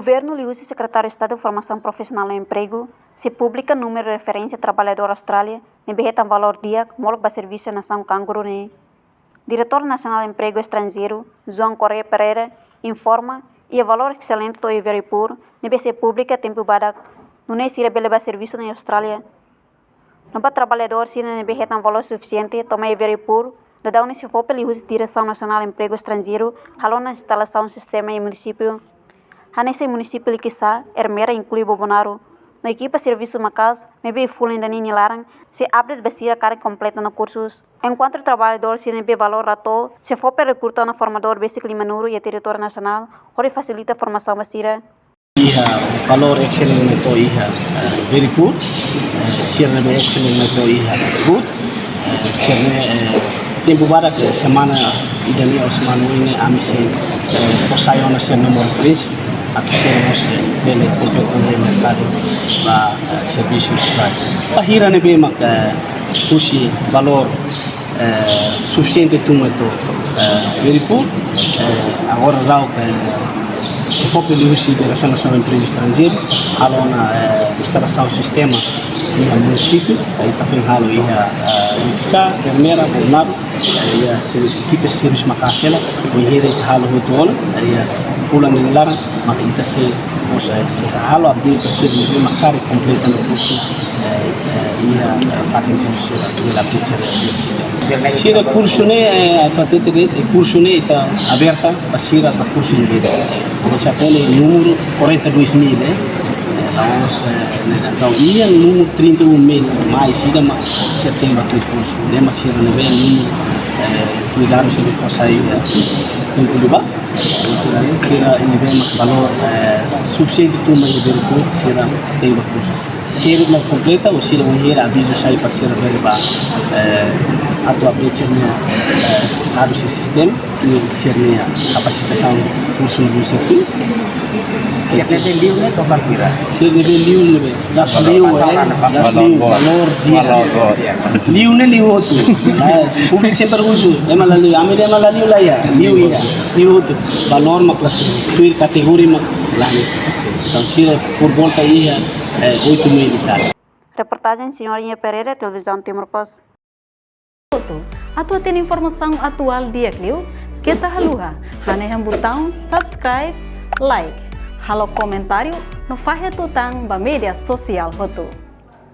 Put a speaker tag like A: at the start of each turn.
A: Governo Liusi, Secretário de Estado de Formação Profissional e Emprego, se publica número de referência trabalhador Austrália, nebeheta valor dia, molok ba serviço nação canguru ne. Diretor Nacional de Emprego Estrangeiro, João Correia Pereira, informa e o valor excelente do Iveripur, nebe se publica tempo badak, não é se beleba serviço na Austrália. Nova trabalhador se nebeheta valor suficiente, toma Iveripur, da onde se for pela Direção Nacional de Emprego Estrangeiro, halou na instalação do sistema em município. Nesse município que está, Hermera inclui Bobonaro. Na equipa serviço macas, mebe full ainda nem larang, se abre de basira carga completa no cursos. Enquanto o trabalhador se nebe valor rato, se for para recrutar no formador basic limanuro e a território nacional, onde facilita a formação basira.
B: Valor excelente to iha very good. Sirne be excelente to iha good. Sirne tempo barak semana idani ou semana ini amisi posayona ser número 3. Atau sermos bele competente mercado ba serviços para ahira ne be mak kusi valor suficiente tumato veripu agora lá se for pelo uso da Direção Nacional de Emprego Estrangeiro alona instalação do sistema no município aí está fazendo halo ia Itisa, Hermera, Bernardo e a equipe de serviço macasela o ia halo hotola aí fulan de larang maka ita se halo abdi se makari completa no curso ia fatin curso da pizza sistema sira curso ne patete curso ne está aberta para curso de vida você tem número 42.000 vamos então ia número 31.000 mais sira setembro do curso lembra sira não vem número cuidar sobre força aí em Cuba sira ini vem valor suficiente tu mais de recurso sira tem recurso sira não completa ou sira um dia aviso sai para sira ver ba atau update sira harus sistem e sira capacitação curso do setor
C: siapa liu ne to partira
B: sira liu ne das liu valor dia liu ne liu tu public sempre uso emala liu amel emala liu lah ya liu iya liu tu valor maklas tuir kategori mak lahis então sira por volta ia 8.000.
A: Reportagem Senhorinha Pereira, Televisão Timor Post.
D: Atau tem informação atual dia Clio, kita haluha, hanya botão subscribe, like, halo comentário, no faixa tutang ba media sosial hotu.